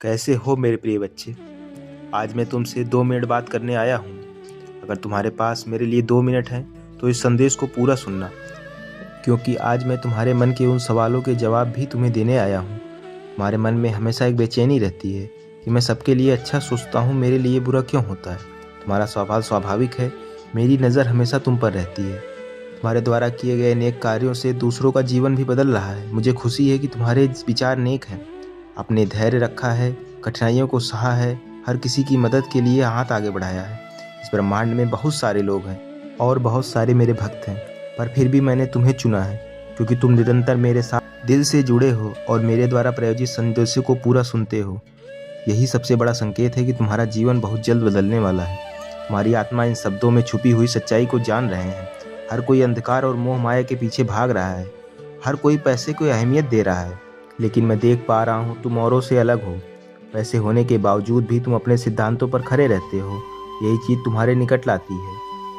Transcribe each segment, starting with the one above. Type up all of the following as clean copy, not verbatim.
कैसे हो मेरे प्रिय बच्चे। आज मैं तुमसे 2 मिनट बात करने आया हूँ। अगर तुम्हारे पास मेरे लिए 2 मिनट हैं तो इस संदेश को पूरा सुनना, क्योंकि आज मैं तुम्हारे मन के उन सवालों के जवाब भी तुम्हें देने आया हूँ। तुम्हारे मन में हमेशा एक बेचैनी रहती है कि मैं सबके लिए अच्छा सोचता हूँ, मेरे लिए बुरा क्यों होता है। तुम्हारा सवाल स्वाभाविक है। मेरी नज़र हमेशा तुम पर रहती है। तुम्हारे द्वारा किए गए नेक कार्यों से दूसरों का जीवन भी बदल रहा है। मुझे खुशी है कि तुम्हारे विचार नेक हैं। आपने धैर्य रखा है, कठिनाइयों को सहा है, हर किसी की मदद के लिए हाथ आगे बढ़ाया है। इस ब्रह्मांड में बहुत सारे लोग हैं और बहुत सारे मेरे भक्त हैं, पर फिर भी मैंने तुम्हें चुना है क्योंकि तुम निरंतर मेरे साथ दिल से जुड़े हो और मेरे द्वारा प्रायोजित संदेशों को पूरा सुनते हो। यही सबसे बड़ा संकेत है कि तुम्हारा जीवन बहुत जल्द बदलने वाला है। तुम्हारी आत्मा इन शब्दों में छुपी हुई सच्चाई को जान रहे हैं। हर कोई अंधकार और मोह माया के पीछे भाग रहा है। हर कोई पैसे को अहमियत दे रहा है, लेकिन मैं देख पा रहा हूँ तुम औरों से अलग हो। पैसे होने के बावजूद भी तुम अपने सिद्धांतों पर खड़े रहते हो। यही चीज़ तुम्हारे निकट लाती है।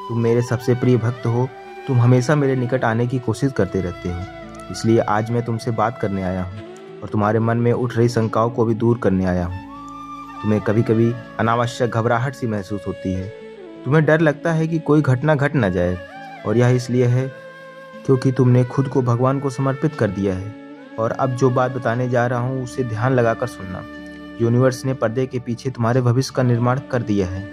तुम मेरे सबसे प्रिय भक्त हो। तुम हमेशा मेरे निकट आने की कोशिश करते रहते हो। इसलिए आज मैं तुमसे बात करने आया हूँ और तुम्हारे मन में उठ रही शंकाओं को भी दूर करने आया हूँ। तुम्हें कभी कभी अनावश्यक घबराहट सी महसूस होती है। तुम्हें डर लगता है कि कोई घटना घट ना जाए, और यह इसलिए है क्योंकि तुमने खुद को भगवान को समर्पित कर दिया है। और अब जो बात बताने जा रहा हूँ उसे ध्यान लगाकर सुनना। यूनिवर्स ने पर्दे के पीछे तुम्हारे भविष्य का निर्माण कर दिया है।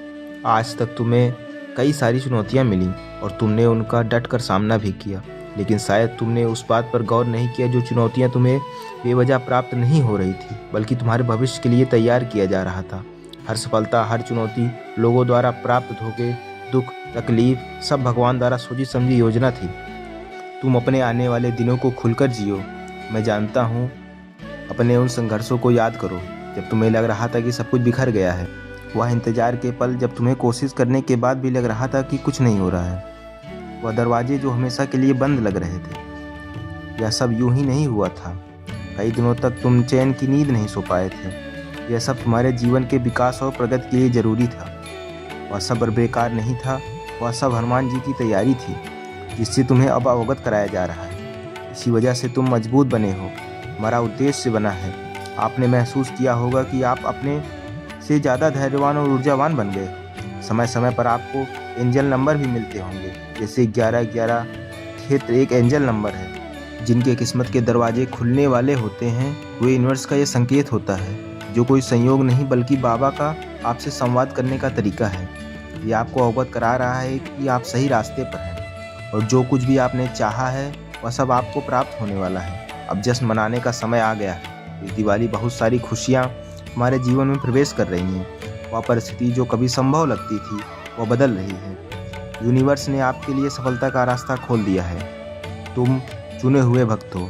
आज तक तुम्हें कई सारी चुनौतियाँ मिली और तुमने उनका डट कर सामना भी किया, लेकिन शायद तुमने उस बात पर गौर नहीं किया जो चुनौतियाँ तुम्हें बेवजह प्राप्त नहीं हो रही थी, बल्कि तुम्हारे भविष्य के लिए तैयार किया जा रहा था। हर सफलता, हर चुनौती लोगों द्वारा प्राप्त धोखे, दुख, तकलीफ सब भगवान द्वारा सोची समझी योजना थी। तुम अपने आने वाले दिनों को खुलकर जियो। मैं जानता हूँ। अपने उन संघर्षों को याद करो जब तुम्हें लग रहा था कि सब कुछ बिखर गया है। वह इंतजार के पल जब तुम्हें कोशिश करने के बाद भी लग रहा था कि कुछ नहीं हो रहा है। वह दरवाजे जो हमेशा के लिए बंद लग रहे थे। यह सब यूं ही नहीं हुआ था। कई दिनों तक तुम चैन की नींद नहीं सो पाए थे। यह सब तुम्हारे जीवन के विकास और प्रगति के लिए जरूरी था। वह सब बेकार नहीं था। वह सब हनुमान जी की तैयारी थी, जिससे तुम्हें अब अवगत कराया जा रहा है। इसी वजह से तुम मजबूत बने हो। हमारा उद्देश्य बना है। आपने महसूस किया होगा कि आप अपने से ज़्यादा धैर्यवान और ऊर्जावान बन गए। समय समय पर आपको एंजल नंबर भी मिलते होंगे, जैसे 1111 क्षेत्र एक एंजल नंबर है। जिनके किस्मत के दरवाजे खुलने वाले होते हैं, वो यूनिवर्स का यह संकेत होता है, जो कोई संयोग नहीं बल्कि बाबा का आपसे संवाद करने का तरीका है। ये आपको अवगत करा रहा है कि आप सही रास्ते पर हैं और जो कुछ भी आपने चाहा है वह सब आपको प्राप्त होने वाला है। अब जश्न मनाने का समय आ गया है। इस दिवाली बहुत सारी खुशियाँ हमारे जीवन में प्रवेश कर रही हैं। वह परिस्थिति जो कभी संभव लगती थी वह बदल रही है। यूनिवर्स ने आपके लिए सफलता का रास्ता खोल दिया है। तुम चुने हुए भक्त हो,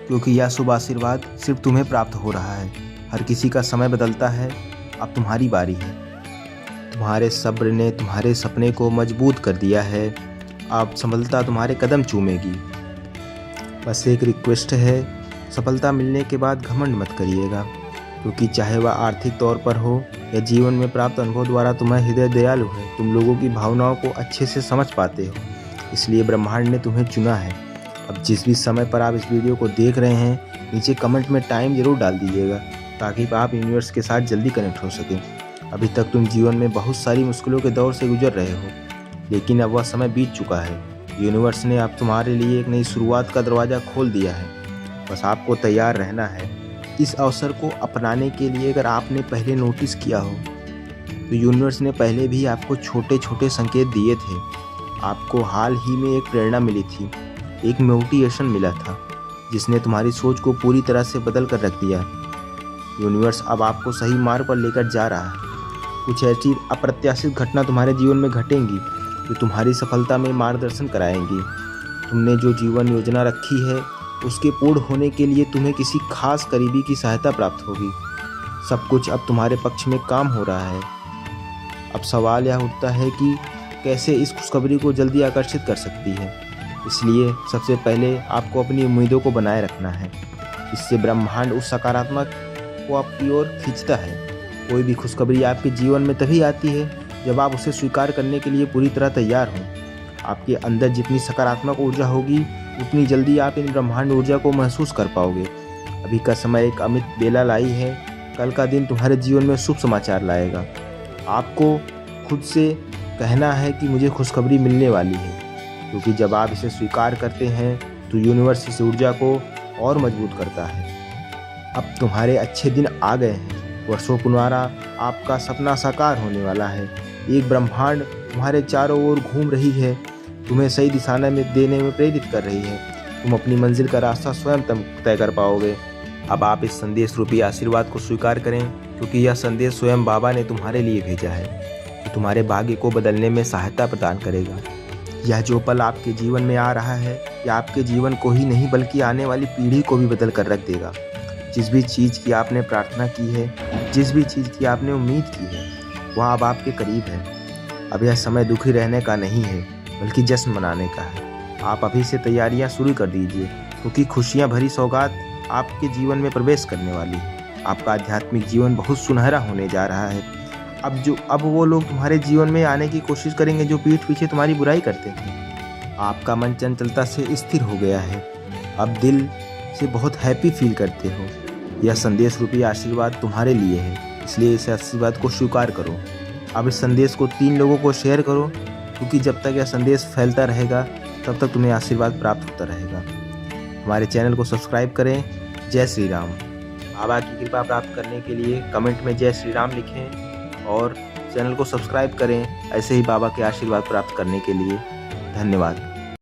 क्योंकि यह शुभ आशीर्वाद सिर्फ तुम्हें प्राप्त हो रहा है। हर किसी का समय बदलता है, अब तुम्हारी बारी है। तुम्हारे सब्र ने तुम्हारे सपने को मजबूत कर दिया है। अब सफलता तुम्हारे कदम चूमेगी। बस एक रिक्वेस्ट है, सफलता मिलने के बाद घमंड मत करिएगा, क्योंकि चाहे वह आर्थिक तौर पर हो या जीवन में प्राप्त अनुभव द्वारा तुम्हारा हृदय दयालु है। तुम लोगों की भावनाओं को अच्छे से समझ पाते हो, इसलिए ब्रह्मांड ने तुम्हें चुना है। अब जिस भी समय पर आप इस वीडियो को देख रहे हैं, नीचे कमेंट में टाइम ज़रूर डाल दीजिएगा, ताकि आप यूनिवर्स के साथ जल्दी कनेक्ट हो सकें। अभी तक तुम जीवन में बहुत सारी मुश्किलों के दौर से गुजर रहे हो, लेकिन अब वह समय बीत चुका है। यूनिवर्स ने अब तुम्हारे लिए एक नई शुरुआत का दरवाज़ा खोल दिया है। बस आपको तैयार रहना है। इस अवसर को अपनाने के लिए अगर आपने पहले नोटिस किया हो तो यूनिवर्स ने पहले भी आपको छोटे छोटे संकेत दिए थे। आपको हाल ही में एक प्रेरणा मिली थी, एक मोटिवेशन मिला था, जिसने तुम्हारी सोच को पूरी तरह से बदल कर रख दिया। यूनिवर्स अब आपको सही मार्ग पर लेकर जा रहा है। कुछ ऐसी अप्रत्याशित घटना तुम्हारे जीवन में घटेंगी जो तुम्हारी सफलता में मार्गदर्शन कराएंगी। तुमने जो जीवन योजना रखी है उसके पूर्ण होने के लिए तुम्हें किसी खास करीबी की सहायता प्राप्त होगी। सब कुछ अब तुम्हारे पक्ष में काम हो रहा है। अब सवाल यह उठता है कि कैसे इस खुशखबरी को जल्दी आकर्षित कर सकती है। इसलिए सबसे पहले आपको अपनी उम्मीदों को बनाए रखना है। इससे ब्रह्मांड उस सकारात्मक को आपकी ओर खींचता है। कोई भी खुशखबरी आपके जीवन में तभी आती है जब आप उसे स्वीकार करने के लिए पूरी तरह तैयार हों। आपके अंदर जितनी सकारात्मक ऊर्जा होगी, उतनी जल्दी आप इन ब्रह्मांड ऊर्जा को महसूस कर पाओगे। अभी का समय एक अमित बेला लाई है। कल का दिन तुम्हारे जीवन में शुभ समाचार लाएगा। आपको खुद से कहना है कि मुझे खुशखबरी मिलने वाली है, क्योंकि जब आप इसे स्वीकार करते हैं तो यूनिवर्स इस ऊर्जा को और मजबूत करता है। अब तुम्हारे अच्छे दिन आ गए हैं। वर्षों पुनवारा आपका सपना साकार होने वाला है। एक ब्रह्मांड तुम्हारे चारों ओर घूम रही है, तुम्हें सही दिशा में देने में प्रेरित कर रही है। तुम अपनी मंजिल का रास्ता स्वयं तय कर पाओगे। अब आप इस संदेश रूपी आशीर्वाद को स्वीकार करें, क्योंकि यह संदेश स्वयं बाबा ने तुम्हारे लिए भेजा है, जो तुम्हारे भाग्य को बदलने में सहायता प्रदान करेगा। यह जो पल आपके जीवन में आ रहा है, यह आपके जीवन को ही नहीं बल्कि आने वाली पीढ़ी को भी बदल कर रख देगा। जिस भी चीज़ की आपने प्रार्थना की है, जिस भी चीज़ की आपने उम्मीद की है, वह अब आपके करीब है। अब यह समय दुखी रहने का नहीं है, बल्कि जश्न मनाने का है। आप अभी से तैयारियां शुरू कर दीजिए, क्योंकि खुशियां भरी सौगात आपके जीवन में प्रवेश करने वाली है। आपका आध्यात्मिक जीवन बहुत सुनहरा होने जा रहा है। अब वो लोग तुम्हारे जीवन में आने की कोशिश करेंगे जो पीठ पीछे तुम्हारी बुराई करते थे। आपका मन चंचलता से स्थिर हो गया है। अब दिल से बहुत हैप्पी फील करते हो। यह संदेश रूपी आशीर्वाद तुम्हारे लिए है, इसलिए इस आशीर्वाद को स्वीकार करो। अब इस संदेश को 3 लोगों को शेयर करो, क्योंकि जब तक यह संदेश फैलता रहेगा तब तक तुम्हें आशीर्वाद प्राप्त होता रहेगा। हमारे चैनल को सब्सक्राइब करें। जय श्री राम। बाबा की कृपा प्राप्त करने के लिए कमेंट में जय श्री राम लिखें और चैनल को सब्सक्राइब करें, ऐसे ही बाबा के आशीर्वाद प्राप्त करने के लिए। धन्यवाद।